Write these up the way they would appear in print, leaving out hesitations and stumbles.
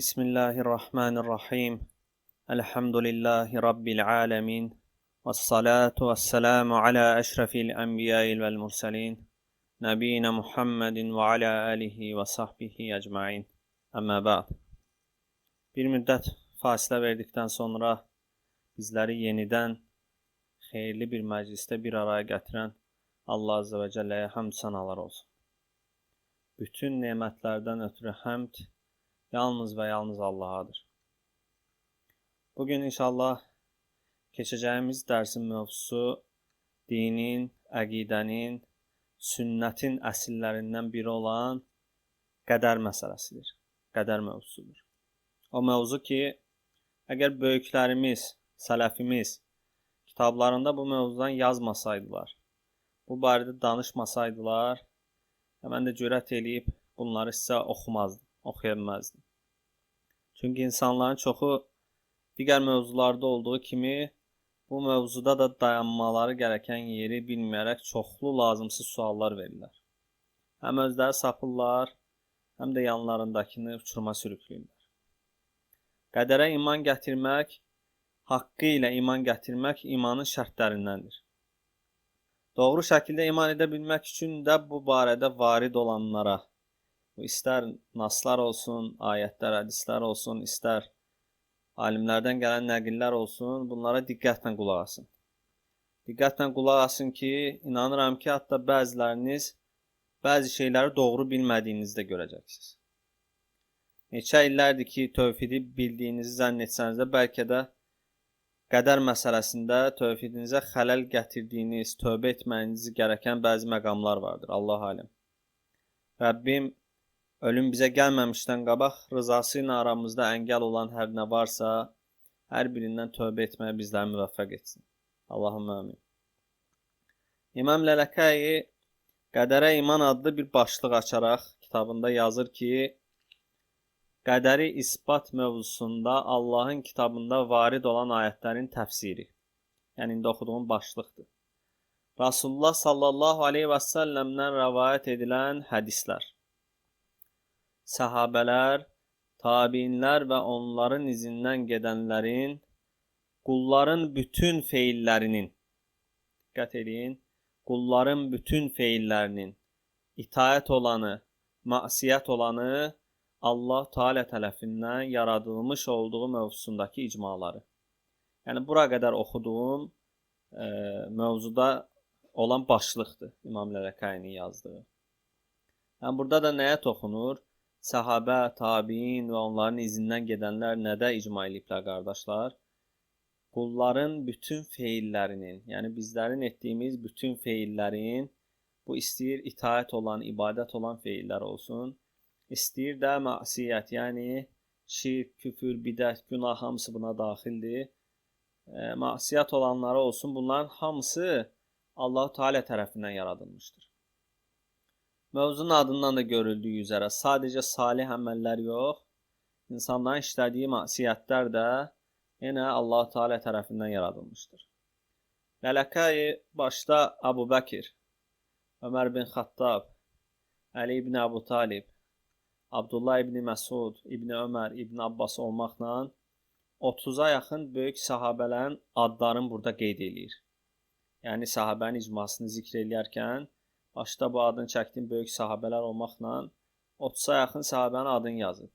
Bismillahirrahmanirrahim. Elhamdülillahi Rabbil alemin. Vessalatu vesselamu ala eşrefil enbiyayil vel murselin. Nebiyina Muhammedin ve ala alihi ve sahbihi ecmain. Amma ba'd. Bir müddət fasilə verdikdən sonra bizləri yenidən xeyirli bir məclisdə bir araya gətirən Allah Azze ve Celle'ye hamd sanalar olsun. Bütün nemətlərdən ötürü həmd yalnız və yalnız Allahadır. Bugün inşallah keçəcəyimiz dərsin mövzusu dinin, əqidənin, sünnətin əsillərindən biri olan qədər məsələsidir. Qədər mövzusudur. O mövzu ki, əgər böyüklərimiz, sələfimiz kitablarında bu mövzudan yazmasaydılar, bu barədə danışmasaydılar, mən də cürət eləyib bunları sizə oxumazdım, oxuya bilməzdim. Çünki insanların çoxu digər mövzularda olduğu kimi bu mövzuda da dayanmaları gərəkən yeri bilməyərək çoxlu lazımsız suallar verirlər. Həm özləri sapırlar, həm də yanlarındakını uçuruma sürükləyirlər. Qədərə iman gətirmək, haqqı ilə iman gətirmək imanın şərtlərindəndir. Doğru şəkildə iman edə bilmək üçün də bu barədə varid olanlara, istər naslar olsun, ayətlər, hədislər olsun, istər alimlərdən gələn nəqillər olsun, bunlara diqqətlə qulaq asın. Diqqətlə qulaq asın ki, inanıram ki, hətta bəziləriniz bəzi şeyləri doğru bilmədiyinizi də görəcəksiniz. Neçə illərdir ki, tövhidi bildiyinizi zənn etsəniz də, bəlkə də qədər məsələsində tövhidinizə xələl gətirdiyiniz, tövbə etməyinizi gərəkən bəzi məqamlar vardır, Allah aləm. Rəbbim ölüm bizə gəlməmişdən qabaq rızası ilə aramızda əngəl olan hər nə varsa, hər birindən tövbə etməyə bizləri müvəffəq etsin. Allahümmə amin. İmam Lələkəyi Qədərə İman adlı bir başlıq açaraq kitabında yazır ki, qədəri isbat mövzusunda Allahın kitabında varid olan ayətlərin təfsiri. Yəni, indi oxuduğum başlıqdır. Rasulullah sallallahu aleyhi və səlləmdən rəvayət edilən hədislər. Səhabələr, tabiinlər və onların izindən gedənlərin, qulların bütün feillərinin, diqqət edin, qulların bütün feillərinin, itaət olanı, məsiyyət olanı, Allah Teala tərəfindən yaradılmış olduğu mövzusundakı icmaları. Yəni, bura qədər oxuduğum mövzuda olan başlıqdır İmam Lələkəyinin yazdığı. Yəni, burada da nəyə toxunur? Səhabə, tabiin və onların izindən gedənlər nədə icma ediblər, qardaşlar? Qulların bütün feillərinin, yəni bizlərin etdiyimiz bütün feillərin, bu istəyir itaət olan, ibadət olan feillər olsun, istəyir də məsiyyət, yəni şirk, küfür, bidət, günah hamısı buna daxildir. Məsiyyət olanları olsun, bunların hamısı Allah-u Teala tərəfindən yaradılmışdır. Mövzunun adından da görüldüyü üzərə sadəcə salih əməllər yox, insanların işlədiyi məsiyyətlər də yenə Allah-u Teala tərəfindən yaradılmışdır. Lələkəyi başda Əbu Bəkir, Ömər bin Xattab, Əli ibn Əbu Talib, Abdullah ibn Məsud, ibn Ömər, ibn Abbas olmaqla 30-a yaxın böyük sahabələrin adlarını burada qeyd edir. Yəni, sahabənin icmasını zikr edərkən, başda bu adını çəkdiyim böyük sahabələr olmaqla 30-a yaxın sahabənin adını yazıb.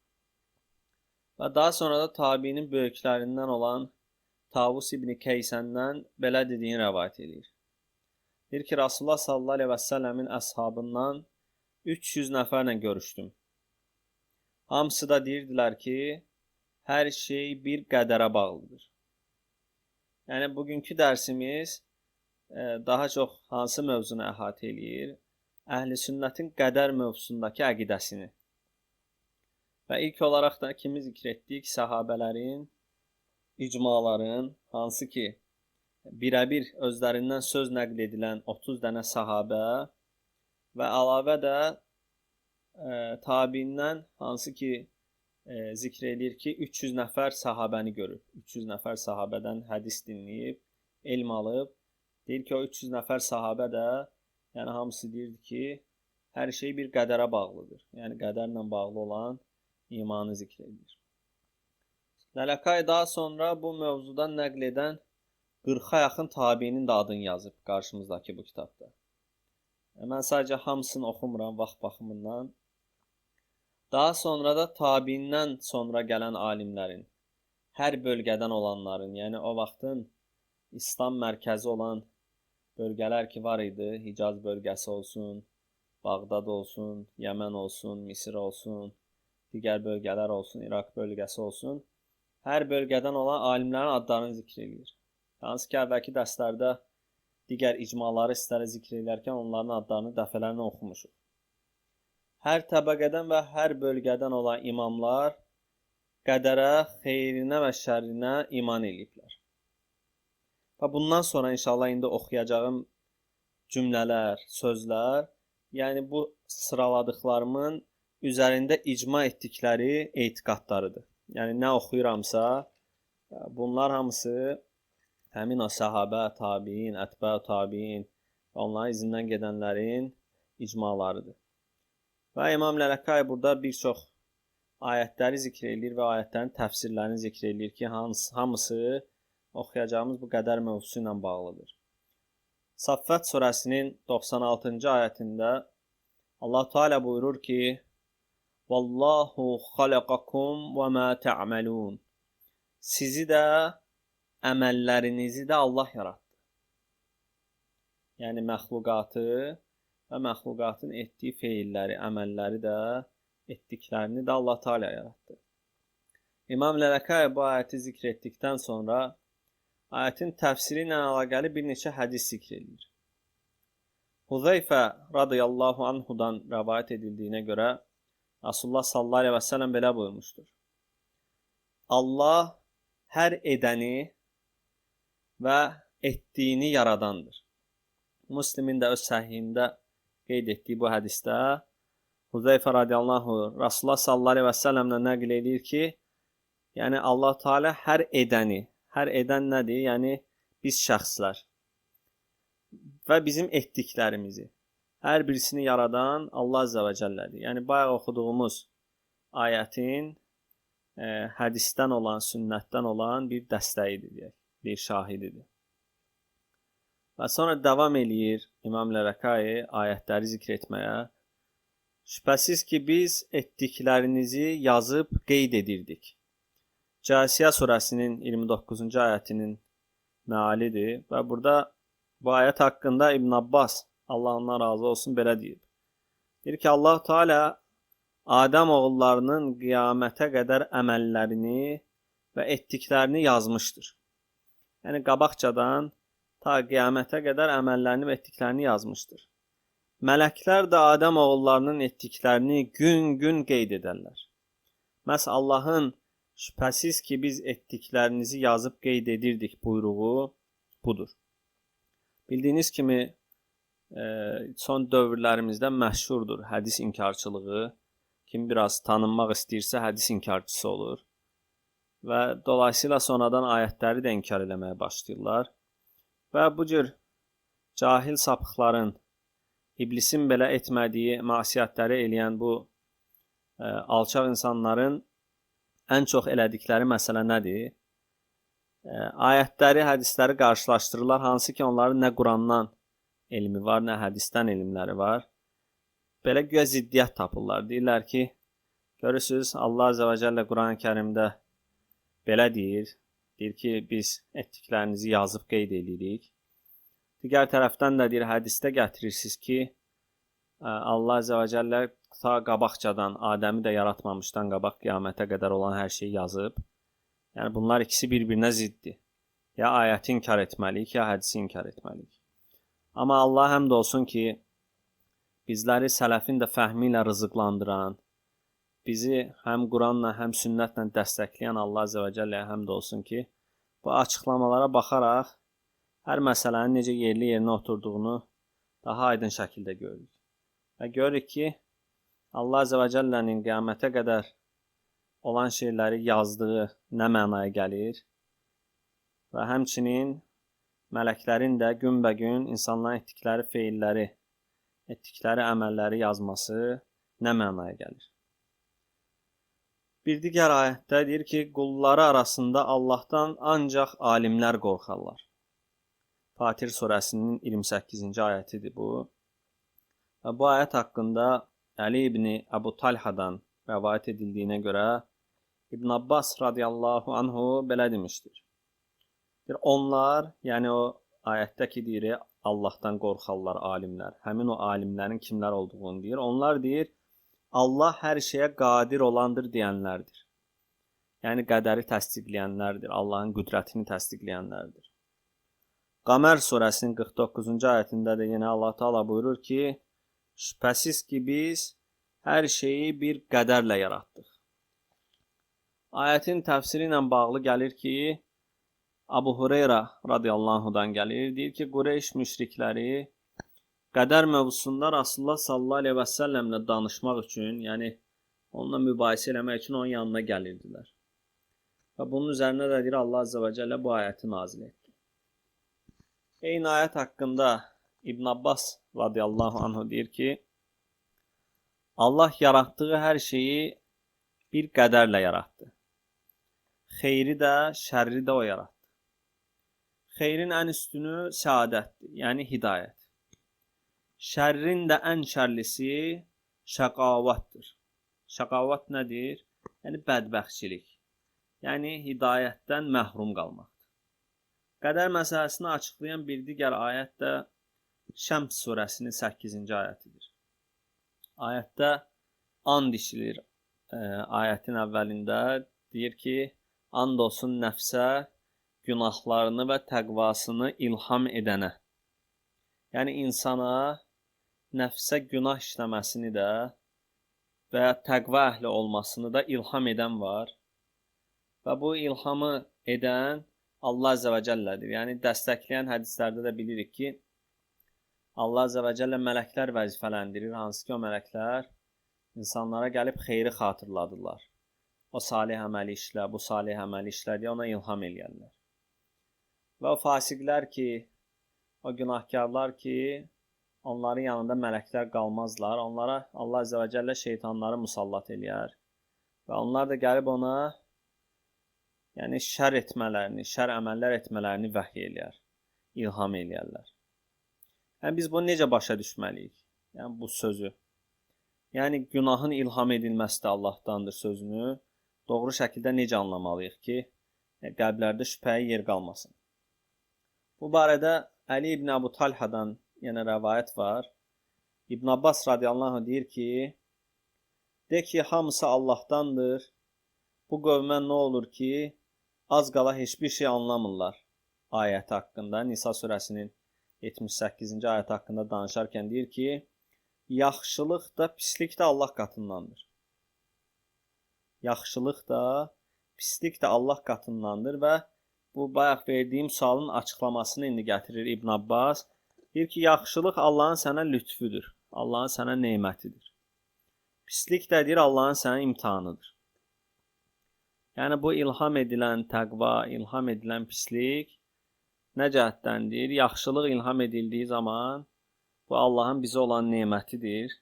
Və daha sonra da tabiinin böyüklərindən olan Tavus ibn Keysəndən belə dediyini rəvayət edir. Deyir ki, Rasulullah sallallahu aleyhi və səlləmin əshabından 300 nəfərlə görüşdüm. Hamısı da deyirdilər ki, hər şey bir qədərə bağlıdır. Yəni, bugünkü dərsimiz daha çox hansı mövzunu əhatə eləyir? Əhl-i sünnətin qədər mövzusundakı əqidəsini. Və ilk olaraq da kimi zikr etdik? Səhabələrin, icmaların, hansı ki, birəbir özlərindən söz nəql edilən 30 dənə səhabə və əlavə də tabiindən hansı ki, zikr edir ki, 300 nəfər səhabəni görüb. 300 nəfər səhabədən hədis dinləyib, elm alıb. Deyir ki, o 300 nəfər sahabə də, yəni hamısı deyirdi ki, hər şey bir qədərə bağlıdır. Yəni qədərlə bağlı olan imanı zikr edir. Lələkay daha sonra bu mövzudan nəql edən 40-a yaxın tabiinin də adını yazıb qarşımızdakı bu kitabda. Mən sadəcə hamısını oxumuram vaxt baxımından. Daha sonra da tabiindən sonra gələn alimlərin, hər bölgədən olanların, yəni o vaxtın İslam mərkəzi olan bölgələr ki var idi, Hicaz bölgəsi olsun, Bağdad olsun, Yəmən olsun, Misir olsun, digər bölgələr olsun, İraq bölgəsi olsun, hər bölgədən olan alimlərin adlarını zikr edir. Hansı ki, əvvəlki dərslərdə digər icmaları istərə zikr edərkən onların adlarını dəfələrlə oxumuşuq. Hər təbəqədən və hər bölgədən olan imamlar qədərə, xeyrinə və şərrinə iman ediblər. Və bundan sonra inşallah indi oxuyacağım cümlələr, sözlər, yəni bu sıraladıqlarımın üzərində icma etdikləri etiqadlarıdır. Yəni nə oxuyuramsa, bunlar hamısı həmin o səhabə, tabiin, ətbə tabiin və onların izindən gedənlərin icmalarıdır. Və İmam Lələkay burada bir çox ayətləri zikr edir və ayətlərin təfsirlərini zikr edir ki, hamısı oxuyacağımız bu qədər mövzusu ilə bağlıdır. Saffət surəsinin 96-cı ayətində Allah Teala buyurur ki: "Vallahu xalaqakum və ma ta'malun." Sizi də, əməllərinizi də Allah yaratdı. Yəni məxluqatı və məxluqatın etdiyi feilləri, əməlləri də, etdiklərini də Allah Teala yaratdı. İmam Lələkay bu ayəti zikr etdikdən sonra ayətin təfsiri ilə əlaqəli bir neçə hədis zikr edilir. Huzeyfə radiyallahu anhudan rəvayət edildiyinə görə Rasulullah sallallahu aleyhi və səlləm belə buyurmuşdur: Allah hər edəni və etdiyini yaradandır. Müslimin də öz səhihində qeyd etdiyi bu hədisdə Huzeyfə radiyallahu anh Rasulullah sallallahu aleyhi və səlləmlə nəql edir ki, yəni Allah Teala hər edəni, hər edən nədir? Yəni biz şəxslər və bizim etdiklərimizi, hər birisini yaradan Allah Azza və Cəllədir. Yəni bayaq oxuduğumuz ayətin hədisdən olan, sünnətdən olan bir dəstəyidir, deyək, bir şahididir. Və sonra davam eləyir İmam Lələkay ayətləri zikr etməyə. Şübhəsiz ki, biz etdiklərinizi yazıb qeyd edirdik. Cəsiyə surəsinin 29-cu ayətinin mealidir və burada bu ayət haqqında İbn Abbas, Allah ondan razı olsun, belə deyib. Deyir ki, Allah Teala Adəm oğullarının qiyamətə qədər əməllərini və etdiklərini yazmışdır. Yəni qabaqcadan ta qiyamətə qədər əməllərini və etdiklərini yazmışdır. Mələklər də Adəm oğullarının etdiklərini gün-gün qeyd edərlər. Məhz Allahın şübhəsiz ki, biz etdiklərinizi yazıb qeyd edirdik buyruğu budur. Bildiyiniz kimi, son dövrlərimizdə məşhurdur hədis inkarçılığı. Kim biraz tanınmaq istəyirsə, hədis inkarçısı olur. Və dolayısıyla sonradan ayətləri də inkar eləməyə başlayırlar. Və bu cür cahil sapıqların, iblisin belə etmədiyi məsiyyətləri eləyən bu alçaq insanların ən çox elədikləri məsələ nədir? Ayətləri, hədisləri qarşılaşdırırlar, hansı ki, onların nə Qurandan elmi var, nə hədisdən elmləri var. Belə güya ziddiyyət tapırlar. Deyirlər ki, görürsünüz, Allah Azze və Cəllə Quran-ı Kərimdə belə deyir. Deyir ki, biz etdiklərinizi yazıb qeyd edirik. Digər tərəfdən də deyir, hədisdə gətirirsiniz ki, Allah Azze və Cəllə ta qabaqcadan, Adəmi də yaratmamışdan qabaq qiyamətə qədər olan hər şeyi yazıb. Yəni, bunlar ikisi bir-birinə ziddir. Ya ayəti inkar etməliyik, ya hədisi inkar etməliyik. Amma Allah həmd olsun ki, bizləri sələfin də fəhmi ilə rızıqlandıran, bizi həm Quranla, həm sünnətlə dəstəkləyən Allah Azze və Cəlləyə həmd olsun ki, bu açıqlamalara baxaraq hər məsələnin necə yerli yerinə oturduğunu daha aydın şəkildə görürük. Və görürük ki, Allah Azze və Cəllənin qiyamətə qədər olan şeyləri yazdığı nə mənaya gəlir və həmçinin mələklərin də günbəgün insanların etdikləri feilləri, etdikləri əməlləri yazması nə mənaya gəlir. Bir digər ayətdə deyir ki, qulları arasında Allahdan ancaq alimlər qorxarlar. Fatir surəsinin 28-ci ayətidir bu. Və bu ayət haqqında Əli ibn Əbu Talhadan rəvayət edildiyinə görə İbn Abbas radiyallahu anhu belə demişdir. Onlar, yəni o ayətdəki deyir, Allahdan qorxarlar alimlər. Həmin o alimlərin kimlər olduğunu deyir. Onlar deyir, Allah hər şeyə qadir olandır deyənlərdir. Yəni qədəri təsdiqləyənlərdir, Allahın qüdrətini təsdiqləyənlərdir. Qəmər surəsinin 49-cu ayətində də yenə Allah Taala buyurur ki, şübhəsiz ki biz hər şeyi bir qədərlə yaratdıq. Ayətin təfsiri ilə bağlı gəlir ki, Abu Hureyra radiyallahu anhudan gəlir, deyir ki, Qureyş müşrikləri qədər mövzusunda Rasulullah sallallahu aleyhi və səlləmlə danışmaq üçün, yəni onunla mübahisə eləmək üçün onun yanına gəlirdilər. Və bunun üzərinə də deyir, Allah Azze və Cəllə bu ayəti nazil etdi. Eyni ayət haqqında İbn Abbas radiyallahu anhu deyir ki, Allah yaratdığı hər şeyi bir qədərlə yaratdı. Xeyri də, şərri də o yaratdı. Xeyrin ən üstünü səadətdir, yəni hidayət. Şərrin də ən şərlisi şəqavətdir. Şəqavət nədir? Yəni bədbəxtçilik. Yəni hidayətdən məhrum qalmaqdır. Qədər məsələsini açıqlayan bir digər ayət də Şəms surəsinin 8-ci ayətidir. Ayətdə and içilir. Ayətin əvvəlində deyir ki, and olsun nəfsə günahlarını və təqvasını ilham edənə. Yəni insana nəfsə günah işləməsini də və təqva əhli olmasını da ilham edən var. Və bu ilhamı edən Allah Azze və Cəllədir. Yəni dəstəkləyən hədislərdə də bilirik ki, Allah Azze və Cəllə mələklər vəzifələndirir, hansı ki o mələklər insanlara gəlib xeyri xatırladırlar. O salih əməli işlə, bu salih əməli işlə deyə ona ilham eləyərlər. Və o fasiqlər ki, o günahkarlar ki, onların yanında mələklər qalmazlar. Onlara Allah Azze və Cəllə şeytanları musallat eləyər. Və onlar da gəlib ona yəni şər etmələrini, şər əməllər etmələrini vəhiy eləyər, ilham eləyərlər. Yəni biz bunu necə başa düşməliyik? Yəni bu sözü. Yəni günahın ilham edilməsi də Allahdandır sözünü doğru şəkildə necə anlamalıyıq ki, qəlblərdə şübhəyə yer qalmasın. Bu barədə Əli ibn Əbu Talhadan yenə rəvayət var. İbn Abbas radiyallahu anh deyir ki, de ki, hamısı Allahdandır. Bu qövmə nə olur ki, az qala heç bir şey anlamırlar ayəti haqqında. Nisa surəsinin 78-ci ayəti haqqında danışarkən deyir ki, yaxşılıq da, pislik də Allah qatındandır. Yaxşılıq da, pislik də Allah qatındandır və bu bayaq verdiyim sualın açıqlamasını indi gətirir İbn Abbas. Deyir ki, yaxşılıq Allahın sənə lütfüdür, Allahın sənə nemətidir. Pislik də deyir, Allahın sənə imtihanıdır. Yəni bu ilham edilən təqva, ilham edilən pislik nə cəhətdəndir? Yaxşılıq ilham edildiyi zaman bu Allahın bizə olan nemətidir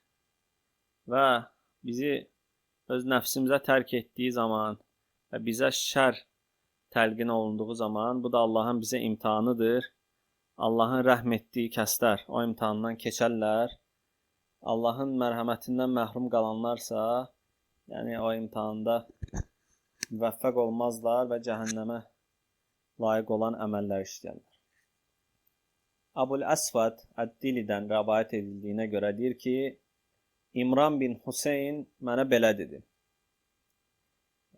və bizi öz nəfsimizə tərk etdiyi zaman və bizə şər təlqin olunduğu zaman bu da Allahın bizə imtihanıdır. Allahın rəhm etdiyi kəslər o imtihandan keçərlər. Allahın mərhəmətindən məhrum qalanlarsa, yəni o imtihanda müvəffəq olmazlar və cəhənnəmə layiq olan əməllər işləyərlər. Abul Əsvad Əd-Dilidən rəvayət edildiyinə görə deyir ki, İmran bin Hüseyn mənə belə dedi.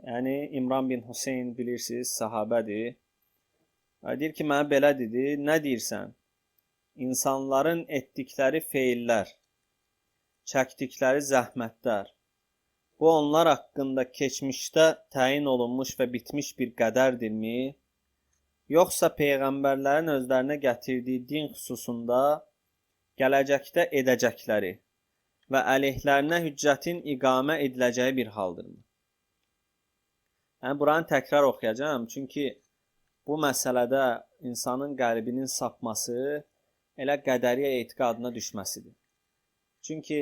Yəni İmran bin Hüseyn bilirsiniz, sahabədir. Deyir ki, mənə belə dedi, nə deyirsən? İnsanların etdikləri feillər, çəkdikləri zəhmətlər, bu onlar haqqında keçmişdə təyin olunmuş və bitmiş bir qədərdirmi? Yoxsa peyğəmbərlərin özlərinə gətirdiyi din xüsusunda gələcəkdə edəcəkləri və əleyhlərinə hüccətin iqamə ediləcəyi bir haldırmı? Yəni, buranı təkrar oxuyacağım, çünki bu məsələdə insanın qəlbinin sapması elə qədəriyyə etiqadına düşməsidir. Çünki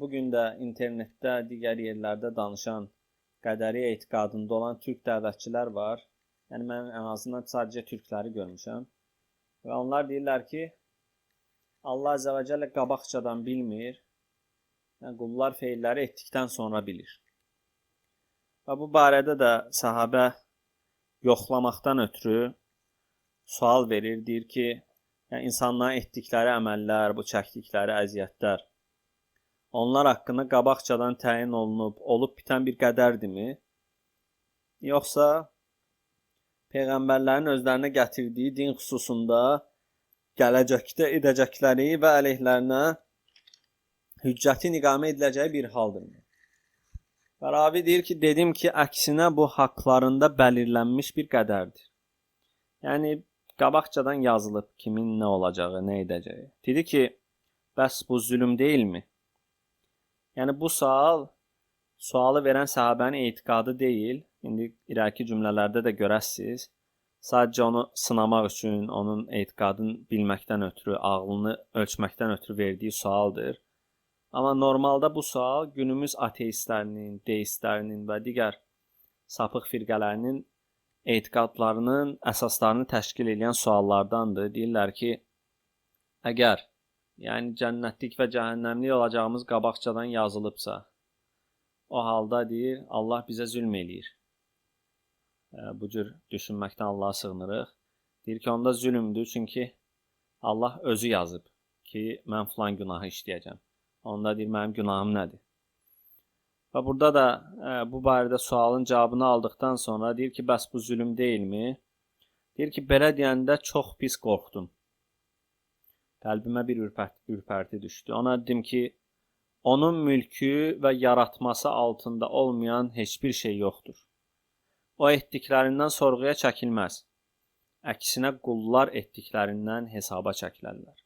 bugün də internetdə, digər yerlərdə danışan qədəri etiqadında olan türk dəvətçilər var. Yəni mən ən azından sadəcə türkləri görmüşəm. Və onlar deyirlər ki, Allah Azə və Cəllə qabaqcadan bilmir. Yəni qullar feilləri etdikdən sonra bilir. Və bu barədə də sahabə yoxlamaqdan ötürü sual verir, deyir ki, yəni insanların etdikləri əməllər, bu çəkdikləri əziyyətlər, onlar haqqında qabaqcadan təyin olub bitən bir qədərdirmi? Yoxsa Peyğəmbərlərin özlərinə gətirdiyi din xüsusunda gələcəkdə edəcəkləri və əleyhlərinə hüccətin iqamə ediləcəyi bir haldırmı? Və ravi deyir ki, dedim ki, əksinə bu haqlarında bəlirlənmiş bir qədərdir. Yəni, qabaqcadan yazılıb kimin nə olacağı, nə edəcəyi. Dedi ki, bəs bu zülm deyilmi? Yəni, bu sualı verən sahabənin etiqadı deyil. İndi irəki cümlələrdə də görəsiniz. Sadəcə onu sınamaq üçün, onun etiqadını bilməkdən ötürü, ağlını ölçməkdən ötürü verdiyi sualdır. Amma normalda bu sual günümüz ateistlərinin, deistlərinin və digər sapıq firqələrinin etiqadlarının əsaslarını təşkil edən suallardandır. Deyirlər ki, əgər yəni cənnətlik və cəhənnəmlik olacağımız qabaqcadan yazılıbsa, o halda deyir, Allah bizə zülm eləyir. Bu cür düşünməkdən Allaha sığınırıq. Deyir ki, onda zülmdür, çünki Allah özü yazıb ki, mən filan günahı işləyəcəm. Onda deyir, mənim günahım nədir? Və burada da bu barədə sualın cavabını aldıqdan sonra deyir ki, bəs bu zülm deyilmi? Deyir ki, belə deyəndə çox pis qorxdum. Qəlbimə bir ürpərti düşdü. Ona dedim ki, onun mülkü və yaratması altında olmayan heç bir şey yoxdur. O etdiklərindən sorğuya çəkilməz. Əksinə qullar etdiklərindən hesaba çəkilərlər.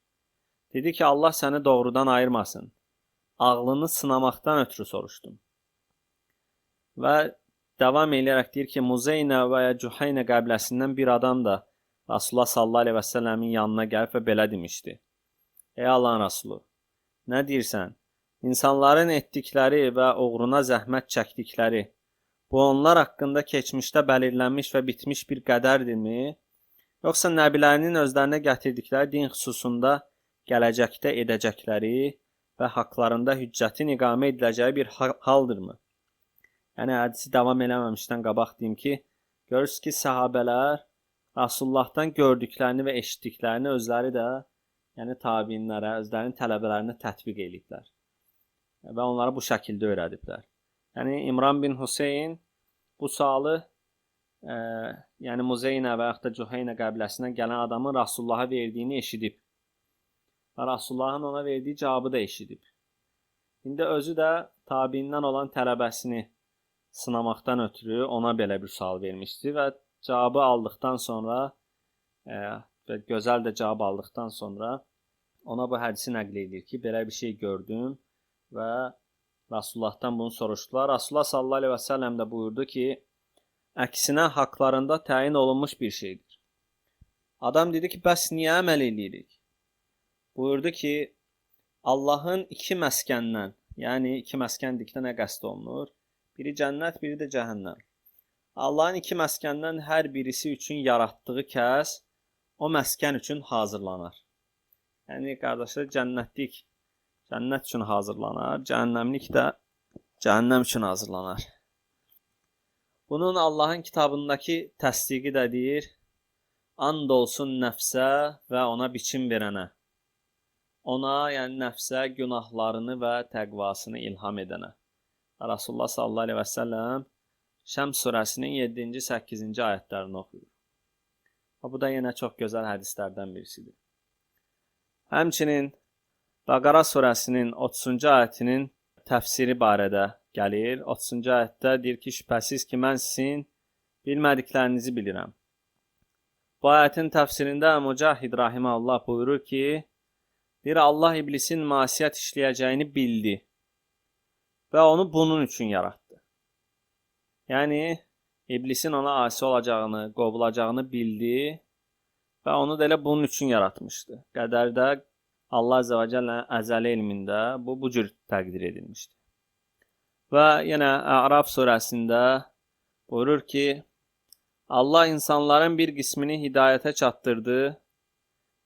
Dedi ki, Allah səni doğrudan ayırmasın. Ağlını sınamaqdan ötürü soruşdum. Və davam eləyərək deyir ki, Muzeynə və ya Cüheynə qəbiləsindən bir adam da Rasulullah sallallahu aleyhi və səlləmin yanına gəlib və belə demişdi. Ey Allahın Rasulü, nə deyirsən? İnsanların etdikləri və uğruna zəhmət çəkdikləri, bu onlar haqqında keçmişdə bəlirlənmiş və bitmiş bir qədərdirmi? Yoxsa nəbilərinin özlərinə gətirdikləri din xüsusunda gələcəkdə edəcəkləri və haqlarında hüccətin iqamə ediləcəyi bir haldırmı? Yəni, hədisi davam eləməmişdən qabaq deyim ki, görürsünüz ki, sahabələr Rasulullahdan gördüklərini və eşitdiklərini özləri də, yəni tabiinlərə, özlərinin tələbələrinə tətbiq ediblər. Və onlara bu şəkildə öyrədiblər. Yəni, İmran bin Hüseyn bu sualı, yəni Muzeynə və yaxud da Cüheynə qəbiləsindən gələn adamın Rasulullaha verdiyini eşidib. Və Rasulullahın ona verdiyi cavabı da eşidib. İndi özü də tabiindən olan tələbəsini sınamaqdan ötürü ona belə bir sual vermişdi və cavabı aldıqdan sonra və gözəl də cavab aldıqdan sonra ona bu hədisi nəql edir ki, belə bir şey gördüm və Rasulullahdan bunu soruşdular. Rasulullah sallallahu aleyhi və səlləm də buyurdu ki, əksinə haqlarında təyin olunmuş bir şeydir. Adam dedi ki, bəs niyə əməl edirik? Buyurdu ki, Allahın iki məskəndən, yəni iki məskən dikdə nə qəsd olunur? Biri cənnət, biri də cəhənnəm. Allahın iki məskəndən hər birisi üçün yaratdığı kəs o məskən üçün hazırlanar. Yəni, qardaşlar, cənnətlik cənnət üçün hazırlanar, cəhənnəmlik də cəhənnəm üçün hazırlanar. Bunun Allahın kitabındakı təsdiqi də deyir, and olsun nəfsə və ona biçim verənə. Ona, yəni nəfsə günahlarını və təqvasını ilham edənə. Rasulullah sallallahu aleyhi və səlləm Şəms surəsinin 7-ci, 8-ci ayətlərini oxuyur. Bu da yenə çox gözəl hədislərdən birisidir. Həmçinin Bəqara surəsinin 30-cu ayətinin təfsiri barədə gəlir. 30-cu ayətdə deyir ki, şübhəsiz ki, mən sizin bilmədiklərinizi bilirəm. Bu ayətin təfsirində Mücahid rahimehullah buyurur ki, deyir, Allah iblisin masiyyət işləyəcəyini bildi və onu bunun üçün yaratdı. Yəni, iblisin ona asi olacağını, qovulacağını bildi və onu da elə bunun üçün yaratmışdı. Qədərdə Allah Azə və Cəllənin əzəli elmində bu cür təqdir edilmişdir. Və yenə Ərəf surəsində buyurur ki, Allah insanların bir qismini hidayətə çatdırdı,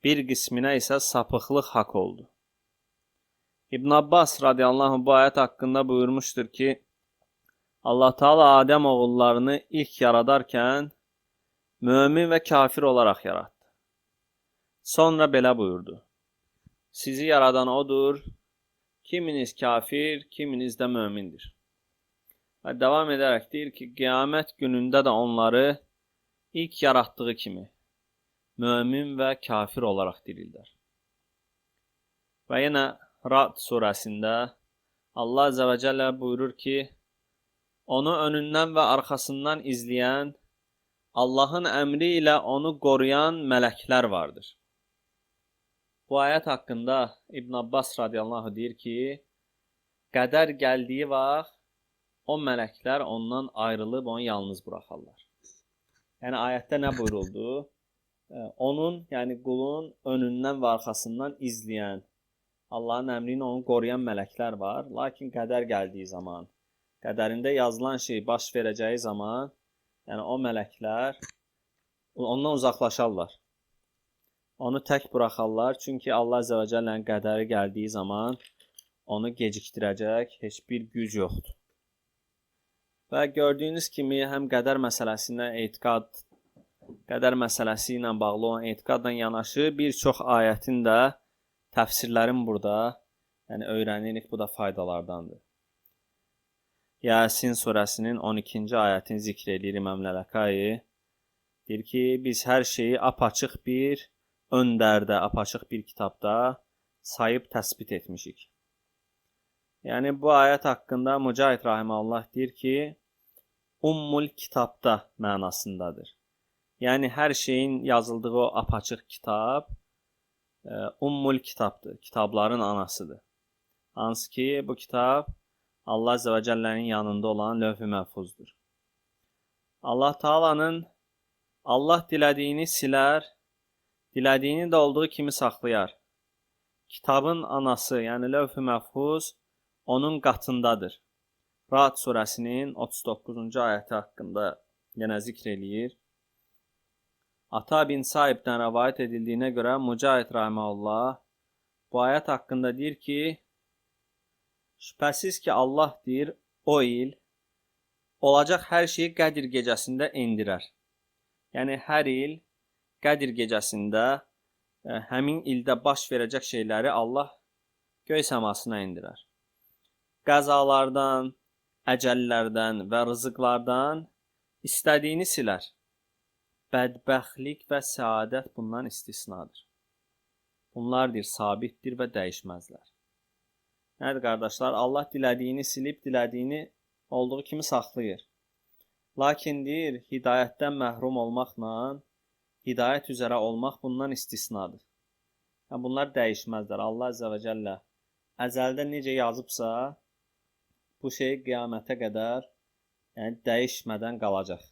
bir qisminə isə sapıqlıq haqq oldu. İbn Abbas radiyallahu anh bu ayət haqqında buyurmuşdur ki, Allah Teala Adəm oğullarını ilk yaradarkən mömin və kafir olaraq yaratdı. Sonra belə buyurdu. Sizi yaradan odur, kiminiz kafir, kiminiz də mömindir. Və davam edərək deyir ki, qiyamət günündə də onları ilk yaratdığı kimi mömin və kafir olaraq dirildər. Və yenə Ra'd surəsində Allah Azze və Cəllə buyurur ki, onu önündən və arxasından izləyən, Allahın əmri ilə onu qoruyan mələklər vardır. Bu ayət haqqında İbn Abbas radiyallahu anh deyir ki, qədər gəldiyi vaxt o mələklər ondan ayrılıb onu yalnız buraxarlar. Yəni ayətdə nə buyuruldu? Onun, yəni qulun önündən və arxasından izləyən, Allahın əmri ilə onu qoruyan mələklər var. Lakin qədər gəldiyi zaman, qədərində yazılan şey baş verəcəyi zaman, yəni o mələklər ondan uzaqlaşarlar. Onu tək buraxarlar. Çünki Allah Azze və Cəllənin qədəri gəldiyi zaman onu gecikdirəcək heç bir güc yoxdur. Və gördüyünüz kimi həm qədər məsələsinə etiqad, qədər məsələsi ilə bağlı olan etiqadla yanaşı bir çox ayətin də təfsirlərin burada, yəni öyrənirik, bu da faydalardandır. Yasin surəsinin 12-ci ayətini zikr edir İmam Lələkai. Deyir ki, biz hər şeyi apaçıq bir öndərdə, apaçıq bir kitabda sayıb təsbit etmişik. Yəni bu ayət haqqında Mücahid rahimehullah deyir ki, Ummul kitabda mənasındadır. Yəni hər şeyin yazıldığı o apaçıq kitab Ummul kitabdır, kitabların anasıdır. Hansı ki bu kitab Allah Azze və Cəllənin yanında olan lövh-i məhfuzdur. Allah Taala'nın Allah dilədiyini silər, dilədiyini də olduğu kimi saxlayar. Kitabın anası, yəni lövh-i məhfuz onun qatındadır. Ra'd surəsinin 39-cu ayəti haqqında yenə zikr eləyir. Ata bin Saibdən rəvayət edildiyinə görə Mücahid rahimehullah bu ayət haqqında deyir ki, şübhəsiz ki Allah deyir, o il olacaq hər şeyi Qədir gecəsində endirər. Yəni hər il Qədir gecəsində həmin ildə baş verəcək şeyləri Allah göy səmasına endirər. Qəzalardan, əcəllərdən və rızıqlardan istədiyini silər. Bədbəxtlik və səadət bundan istisnadır. Bunlar deyir, sabitdir və dəyişməzlər. Nədir qardaşlar? Allah dilədiyini silib, dilədiyini olduğu kimi saxlayır. Lakin deyir, hidayətdən məhrum olmaqla, hidayət üzərə olmaq bundan istisnadır. Yəni, bunlar dəyişməzlər. Allah Azze və Cəllə əzəldə necə yazıbsa, bu şey qiyamətə qədər dəyişmədən qalacaq.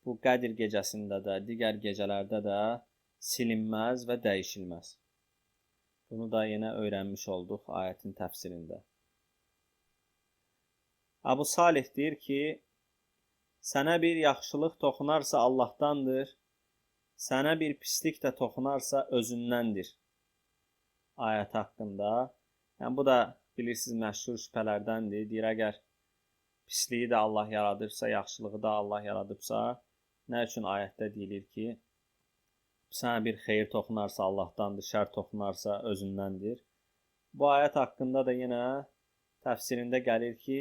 Bu Qədir gecəsində də, digər gecələrdə də silinməz və dəyişilməz. Bunu da yenə öyrənmiş olduq ayətin təfsirində. Əbu Salih deyir ki, sənə bir yaxşılıq toxunarsa Allahdandır, sənə bir pislik də toxunarsa özündəndir. Ayət haqqında. Yəni, bu da bilirsiniz məşhur şübhələrdəndir. Deyir, əgər pisliyi də Allah yaradırsa, yaxşılığı da Allah yaradıbsa, nə üçün ayətdə deyilir ki, sənə bir xeyir toxunarsa Allahdandır, şər toxunarsa özündəndir. Bu ayət haqqında da yenə təfsirində gəlir ki,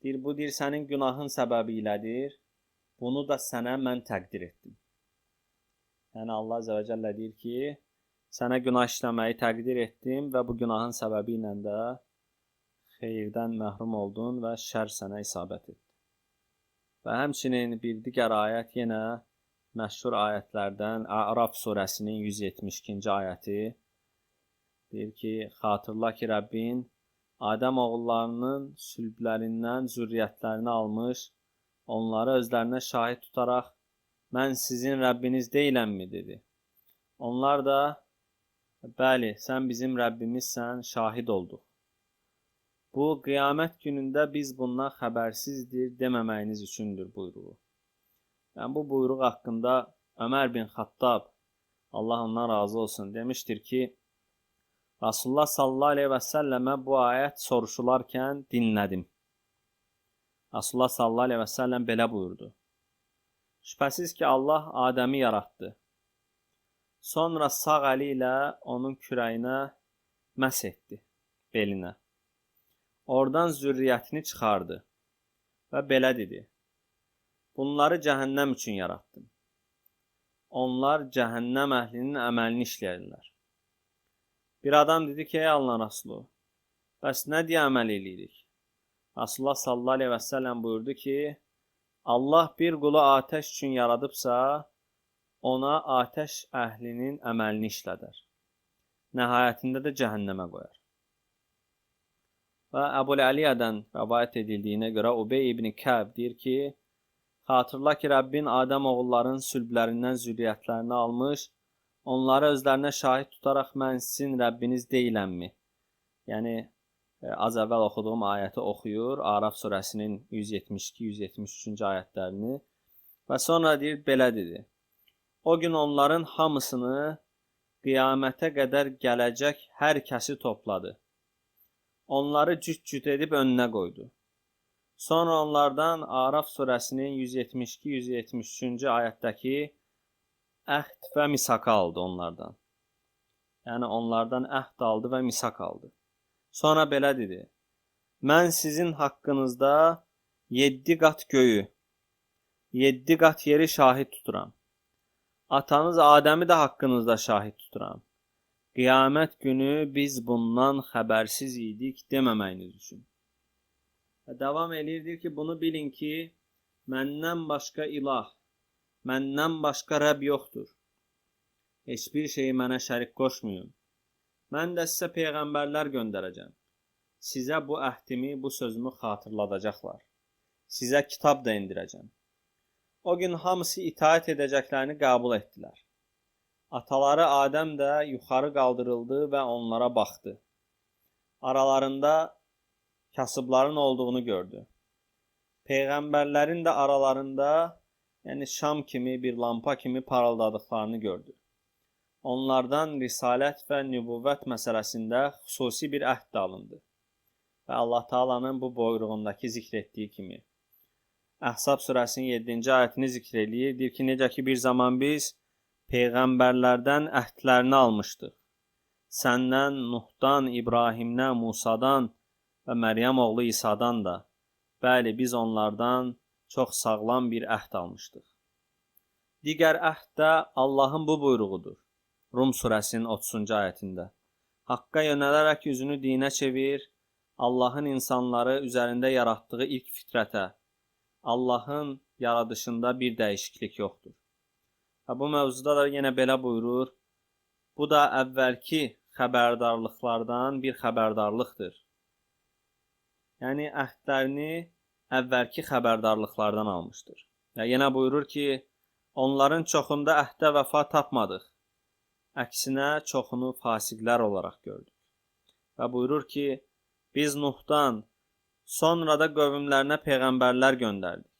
deyir, bu deyir, sənin günahın səbəbi ilədir, bunu da sənə mən təqdir etdim. Yəni Allah Azze və Cəllə deyir ki, sənə günah işləməyi təqdir etdim və bu günahın səbəbi ilə də xeyirdən məhrum oldun və şər sənə isabət etdi. Və həmçinin bir digər ayət yenə məşhur ayətlərdən Ərəf surəsinin 172-ci ayəti deyir ki, xatırla ki, Rəbbin Adəm oğullarının sülblərindən zürriyyətlərini almış, onları özlərinə şahid tutaraq, mən sizin Rəbbiniz deyiləmmi, dedi. Onlar da, bəli, sən bizim Rəbbimizsən, şahid olduq. bu qiyamət günündə biz bundan xəbərsizdir deməməyiniz üçündür buyruğu. Yəni bu buyruq haqqında Ömər bin Xattab, Allah ondan razı olsun, demişdir ki, Rasulullah sallallahu aleyhi və səlləmə bu ayət soruşularkən dinlədim. Rasulullah sallallahu aleyhi və səlləm belə buyurdu. Şübhəsiz ki, Allah Adəmi yaratdı. Sonra sağ əli ilə onun kürəyinə məs etdi, belinə. Oradan zürriyyətini çıxardı və belə dedi. Bunları cəhənnəm üçün yaratdım. Onlar cəhənnəm əhlinin əməlini işləyirlər. Bir adam dedi ki, ey Allahın Rasulü, bəs nə deyə əməl eləyirik? Rasulullah sallallahu aleyhi və səlləm buyurdu ki, Allah bir qulu atəş üçün yaradıbsa, ona atəş əhlinin əməlini işlədər. Nəhayətində də cəhənnəmə qoyar. Və Əbul Əliyədən rəvayət edildiyinə görə Ubey ibn Kəb deyir ki, xatırla ki, Rəbbin Adəm oğulların sülblərindən zürriyyətlərini almış, onları özlərinə şahid tutaraq mən sizin Rəbbiniz deyiləmmi? Yəni, az əvvəl oxuduğum ayəti oxuyur, Araf surəsinin 172-173-cü ayətlərini və sonra deyir, belə dedi. O gün onların hamısını qiyamətə qədər gələcək hər kəsi topladı. Onları cüt-cüt edib önünə qoydu. Sonra onlardan Araf surəsinin 172-173-cü ayətdəki əhd və misak aldı onlardan. Yəni onlardan əhd aldı və misak aldı. Sonra belə dedi. Mən sizin haqqınızda 7 qat göyü, 7 qat yeri şahid tuturam. Atanız Adəmi də haqqınızda şahid tuturam. Qiyamət günü biz bundan xəbərsiz idik deməməyiniz üçün. Və davam eləyir ki, bunu bilin ki, məndən başqa ilah, məndən başqa Rəbb yoxdur. Heç bir şeyi mənə şərik qoşmayın. Mən də sizə peyğəmbərlər göndərəcəm. Sizə bu əhdimi, bu sözümü xatırladacaqlar. Sizə kitab da indirəcəm. O gün hamısı itaət edəcəklərini qəbul etdilər. Ataları Adəm də yuxarı qaldırıldı və onlara baxdı. Aralarında kasıbların olduğunu gördü. Peyğəmbərlərin də aralarında, yəni şam kimi, bir lampa kimi parıldadıqlarını gördü. Onlardan risalət və nübüvvət məsələsində xüsusi bir əhd alındı. Və Allah Taala'nın bu buyruğundakı zikr etdiyi kimi. Əhzab surəsinin 7-ci ayətini zikr eləyir. Deyir ki, necə ki bir zaman biz peyğəmbərlərdən əhdlərini almışdıq. Səndən, Nuhdan, İbrahimdən, Musadan və Məryəm oğlu İsa'dan da. Bəli, biz onlardan çox sağlam bir əhd almışdıq. Digər əhd də Allahın bu buyruğudur. Rum surəsinin 30-cu ayətində. Haqqa yönələrək üzünü dinə çevir, Allahın insanları üzərində yaratdığı ilk fitrətə, Allahın yaradışında bir dəyişiklik yoxdur. Və bu mövzuda da yenə belə buyurur, bu da əvvəlki xəbərdarlıqlardan bir xəbərdarlıqdır. Yəni, əhdlərini əvvəlki xəbərdarlıqlardan almışdır. Və yenə buyurur ki, onların çoxunda əhdə vəfa tapmadıq. Əksinə, çoxunu fasiqlər olaraq gördük. Və buyurur ki, biz Nuhdan, sonra da qövmlərinə peyğəmbərlər göndərdik.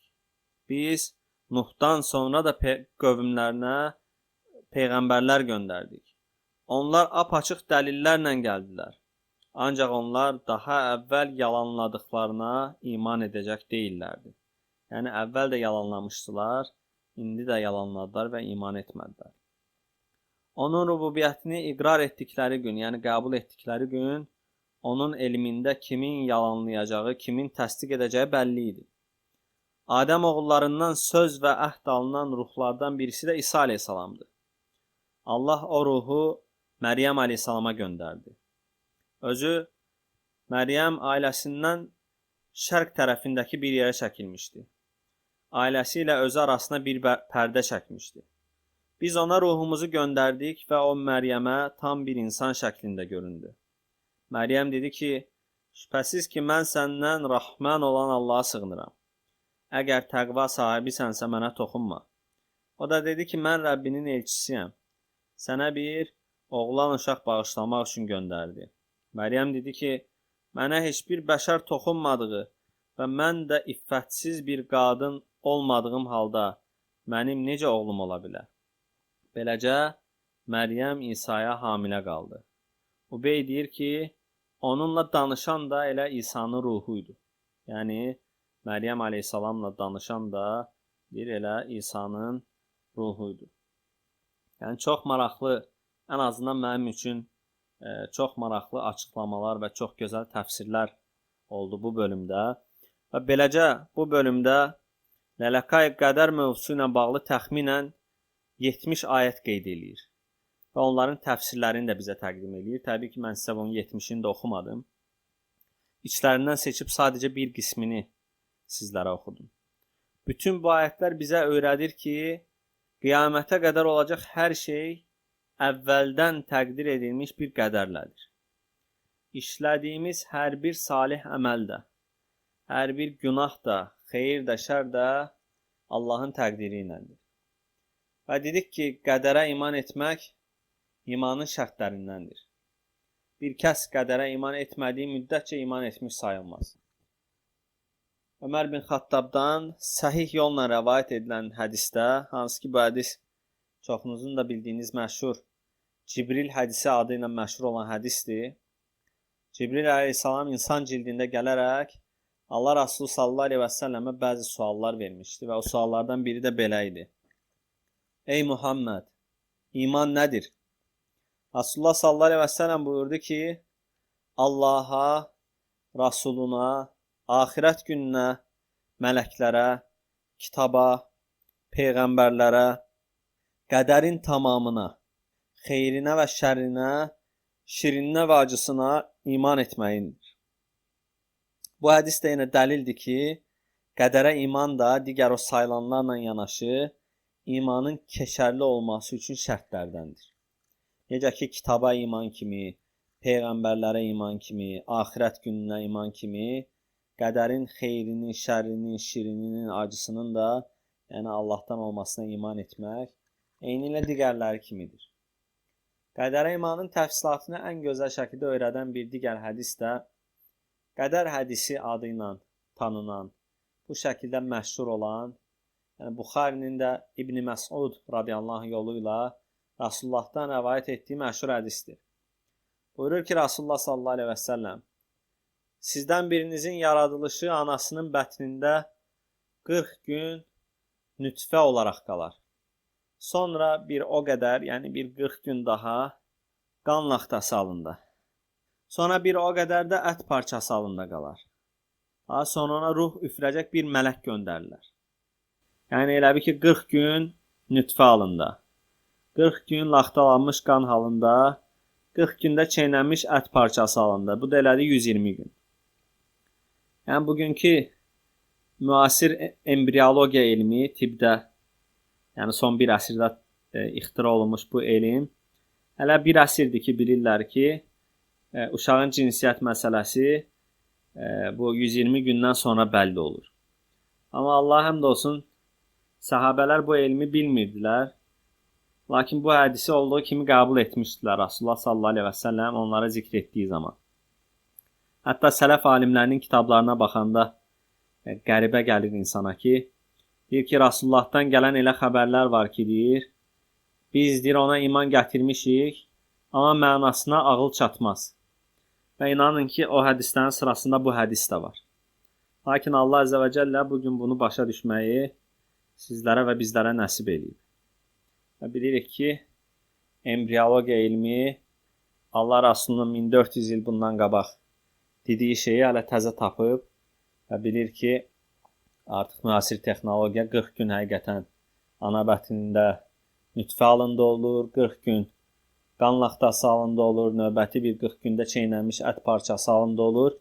Biz Nuhdan sonra da qövmlərinə peyğəmbərlər göndərdik. Onlar apaçıq dəlillərlə gəldilər. Ancaq onlar daha əvvəl yalanladıqlarına iman edəcək deyillərdi. Yəni, əvvəl də yalanlamışdılar, indi də yalanladılar və iman etmədilər. Onun rububiyyətini iqrar etdikləri gün, yəni qəbul etdikləri gün, onun elmində kimin yalanlayacağı, kimin təsdiq edəcəyi bəlli idi. Adəm oğullarından söz və əhd alınan ruhlardan birisi də İsa aleyhissalamdır. Allah o ruhu Məryəm aleyhissalama göndərdi. Özü, Məryəm ailəsindən şərq tərəfindəki bir yerə çəkilmişdi. Ailəsi ilə özü arasına bir pərdə çəkmişdi. Biz ona ruhumuzu göndərdik və o Məryəmə tam bir insan şəklində göründü. Məryəm dedi ki, şübhəsiz ki, mən səndən Rəhman olan Allaha sığınıram. Əgər təqva sahibisənsə mənə toxunma. O da dedi ki, mən Rəbbinin elçisiyəm. Sənə bir oğlan uşaq bağışlamaq üçün göndərdi. Məryəm dedi ki, mənə heç bir bəşər toxunmadığı və mən də iffətsiz bir qadın olmadığım halda mənim necə oğlum ola bilər? Beləcə, Məryəm İsa'ya hamilə qaldı. Ubey deyir ki, onunla danışan da elə İsa'nın ruhuydu. Yəni, Məryəm aleyhissalamla danışan da bir elə İsa'nın ruhuydu. Yəni, çox maraqlı, ən azından mənim üçün çox maraqlı açıqlamalar və çox gözəl təfsirlər oldu bu bölümdə. Və beləcə bu bölümdə Lələkay qədər mövzusu ilə bağlı təxminən 70 ayət qeyd edir. Və onların təfsirlərini də bizə təqdim edir. Təbii ki, mən sizə bunun 70-ini də oxumadım. İçlərindən seçib sadəcə bir qismini sizlərə oxudum. Bütün bu ayətlər bizə öyrədir ki, qiyamətə qədər olacaq hər şey əvvəldən təqdir edilmiş bir qədərlədir. İşlədiyimiz hər bir salih əməl də, hər bir günah da, xeyir də, şər də Allahın təqdiri iləndir. Və dedik ki, qədərə iman etmək imanın şərtlərindəndir. Bir kəs qədərə iman etmədiyi müddətcə iman etmiş sayılmaz. Ömər bin Xattabdan səhih yolla rəvayət edilən hədisdə, hansı ki bu hədis çoxunuzun da bildiyiniz məşhur Cibril hədisi adı ilə məşhur olan hədisdir. Cibril əleyhissalam insan cildində gələrək Allah Rasulü sallallahu aleyhi və səlləmə bəzi suallar vermişdi və o suallardan biri də belə idi. Ey Muhammed, iman nədir? Rasulullah sallallahu aleyhi və səlləm buyurdu ki, Allaha, Rasuluna, axirət gününə, mələklərə, kitaba, peyğəmbərlərə, qədərin tamamına, xeyrinə və şərrinə, şirininə və acısına iman etməyindir. Bu hədis də yenə dəlildir ki, qədərə iman da digər o sayılanlarla yanaşı imanın keçərli olması üçün şərtlərdəndir. Necə ki, kitaba iman kimi, peyğəmbərlərə iman kimi, axirət gününə iman kimi, qədərin xeyrinin, şərrinin, şirininin, acısının da, yəni Allahdan olmasına iman etmək, eyni ilə digərləri kimidir. Qədərə imanın təfsilatını ən gözəl şəkildə öyrədən bir digər hədis də, Qədər hədisi adı ilə tanınan, bu şəkildə məşhur olan, yəni Buxarinin də İbn Məsud radiyallahu anh yolu ilə Rasulullahdan rəvayət etdiyi məşhur hədisdir. Buyurur ki, Rasulullah sallallahu aleyhi və səlləm, sizdən birinizin yaradılışı anasının bətnində 40 gün nütfə olaraq qalar. Sonra bir o qədər, yəni bir 40 gün daha qan laxtası alında. Sonra bir o qədər də ət parçası alında qalar. Sonra ona ruh üfürəcək bir mələk göndərilər. Yəni elə bir ki, 40 gün nütfə alında, 40 gün laxtalanmış qan halında, 40 gündə çeynənmiş ət parçası alında. Bu da elədi 120 gün. Yəni bugünkü müasir embriologiya elmi, tibbdə, yəni son bir əsrdə ixtira olunmuş bu elm, hələ bir əsrdir ki, bilirlər ki, uşağın cinsiyyət məsələsi bu 120 gündən sonra bəlli olur. Amma Allah həmd olsun, səhabələr bu elmi bilmirdilər. Lakin bu hədisi olduğu kimi qəbul etmişdilər Rasulullah sallallahu aleyhi və səlləm onlara zikr etdiyi zaman. Hətta sələf alimlərinin kitablarına baxanda qəribə gəlir insana ki, deyir ki, Rasulullahdan gələn elə xəbərlər var ki, deyir, biz deyir ona iman gətirmişik, amma mənasına ağıl çatmaz. Və inanın ki, o hədislərin sırasında bu hədis də var. Lakin Allah Əzə və Cəllə bugün bunu başa düşməyi sizlərə və bizlərə nəsib edib. Və bilirik ki, embriologiya elmi Allah Rasulunun 1400 il bundan qabaq dediyi şeyi hələ təzə tapıb və bilir ki, artıq müasir texnologiya 40 gün həqiqətən ana bətnində nütfə alında olur, 40 gün qan laxtası alında olur, növbəti bir 40 gündə çeynənmiş ət parçası alında olur.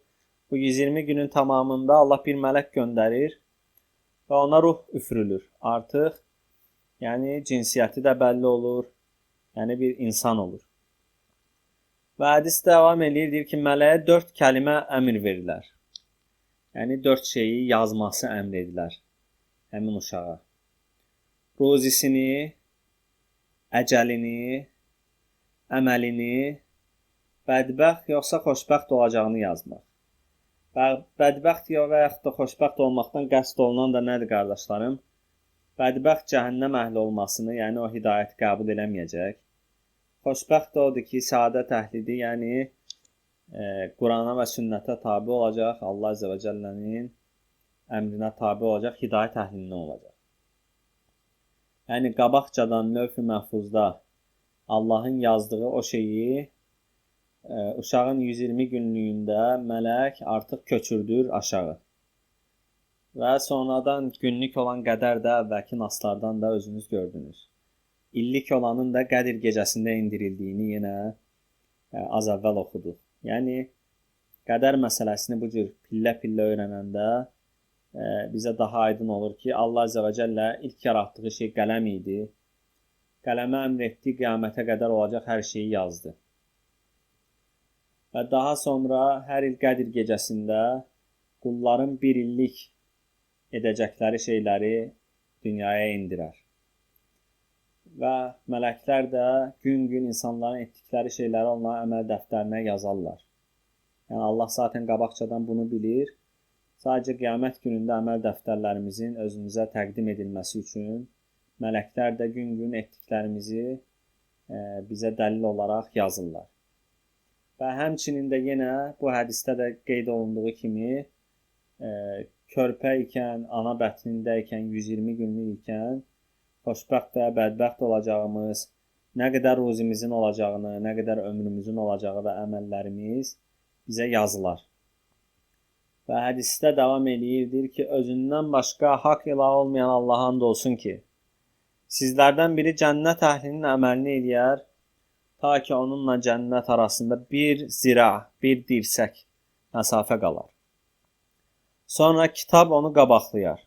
Bu 120 günün tamamında Allah bir mələk göndərir və ona ruh üfürülür. Artıq, yəni cinsiyyəti də bəlli olur, yəni bir insan olur. Və hədis davam edir, deyir ki, mələyə 4 kəlimə əmr verirlər. Yəni 4 şeyi yazması əmr edilər həmin uşağa. Ruzisini, əcəlini, əməlini, bədbəxt yoxsa xoşbəxt olacağını yazmaq. Bədbəxt ya və yaxud da xoşbəxt olmaqdan qəsd olunan da nədir, qardaşlarım? Bədbəxt cəhənnəm əhli olmasını, yəni o hidayəti qəbul eləməyəcək. Xoşbəxt da odur ki, səadət əhlidir, yəni Qurana və sünnətə tabi olacaq, Allah Əzə və Cəllənin əmrinə tabi olacaq, hidayət əhlindən olacaq. Yəni, qabaqcadan lövh-i məhfuzda Allahın yazdığı o şeyi uşağın 120 günlüyündə mələk artıq köçürdür aşağı. Və sonradan günlük olan qədər də əvvəlki naslardan da özünüz gördünüz. İllik olanın da Qədir gecəsində indirildiyini yenə az əvvəl oxuduq. Yəni, qədər məsələsini bu cür pillə-pillə öyrənəndə bizə daha aydın olur ki, Allah Əzə və Cəllə ilk yaratdığı şey qələm idi. Qələmə əmr etdi, qiyamətə qədər olacaq hər şeyi yazdı. Və daha sonra hər il Qədir gecəsində qulların bir illik edəcəkləri şeyləri dünyaya indirər. Və mələklər də gün-gün insanların etdikləri şeyləri onların əməl dəftərinə yazarlar. Yəni, Allah zaten qabaqcadan bunu bilir. Sadəcə qiyamət günündə əməl dəftərlərimizin özümüzə təqdim edilməsi üçün mələklər də gün-gün etdiklərimizi bizə dəlil olaraq yazırlar. Və həmçinin də yenə bu hədisdə də qeyd olunduğu kimi körpə ikən, ana bətnində ikən, 120 günlük ikən xoşbəxt və bədbəxt olacağımız, nə qədər ruzimizin olacağını, nə qədər ömrümüzün olacağı və əməllərimiz bizə yazılar. Və hədisdə davam eləyirdir ki, özündən başqa haqq ilah olmayan Allaha and olsun ki, sizlərdən biri cənnət əhlinin əməlini eləyər, ta ki onunla cənnət arasında bir zira, bir dirsək məsafə qalar. Sonra kitab onu qabaqlayar.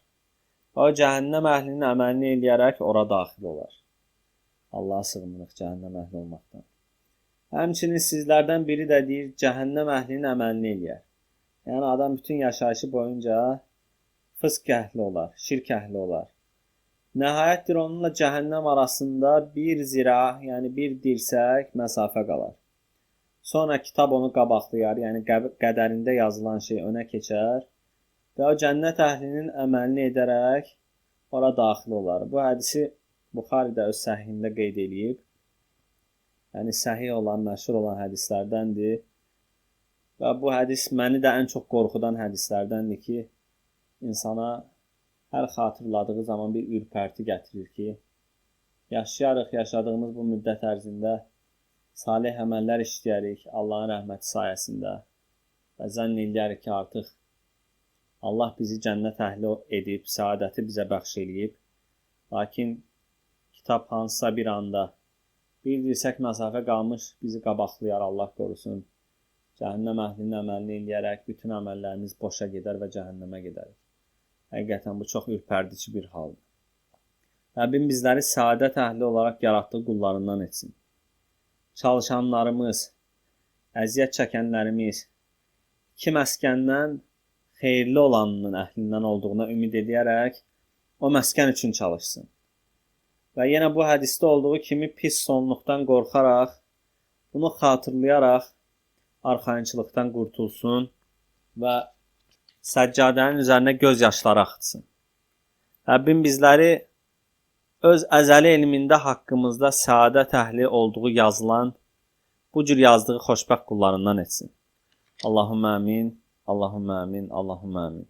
O cəhənnəm əhlinin əməlini eləyərək ora daxil olar. Allaha sığınırıq cəhənnəm əhli olmaqdan. Həmçinin sizlərdən biri də deyir, cəhənnəm əhlinin əməlini eləyər. Yəni adam bütün yaşayışı boyunca fısq əhli olar, şirk əhli olar. Nəhayətdir onunla cəhənnəm arasında bir zira, yəni bir dirsək məsafə qalar. Sonra kitab onu qabaqlayar, yəni qədərində yazılan şey önə keçər və o cənnət əhlinin əməlini edərək ora daxil olar. Bu hədisi Buxari də öz səhihində qeyd edib. Yəni səhih olan, məşhur olan hədislərdəndir. Və bu hədis məni də ən çox qorxudan hədislərdəndir ki, insana hər xatırladığı zaman bir ürpərti gətirir ki, yaşadığımız bu müddət ərzində salih əməllər işləyərik Allahın rəhməti sayəsində və zənn eləyərik ki, artıq Allah bizi cənnət əhli edib, səadəti bizə bəxş eləyib. Lakin kitab hansısa bir anda bir dirsək məsafə qalmış bizi qabaqlayar, Allah qorusun. Cəhənnəm əhlinin əməlini eləyərək bütün əməllərimiz boşa gedər və cəhənnəmə gedərik. Həqiqətən bu çox ürpərdici bir haldır. Rəbbim bizləri səadət əhli olaraq yaratdığı qullarından etsin. Çalışanlarımız, əziyyət çəkənlərimiz iki məskəndən xeyirli olanının əhlindən olduğuna ümid edərək o məskən üçün çalışsın. Və yenə bu hədisdə olduğu kimi pis sonluqdan qorxaraq, bunu xatırlayaraq arxayınçılıqdan qurtulsun və səccadənin üzərinə göz yaşları axıtsın. Rəbbim bizləri öz əzəli elmində haqqımızda səadət əhli olduğu yazılan, bu cür yazdığı xoşbəxt qullarından etsin. Allahümmə əmin, Allahümmə əmin, Allahümmə əmin.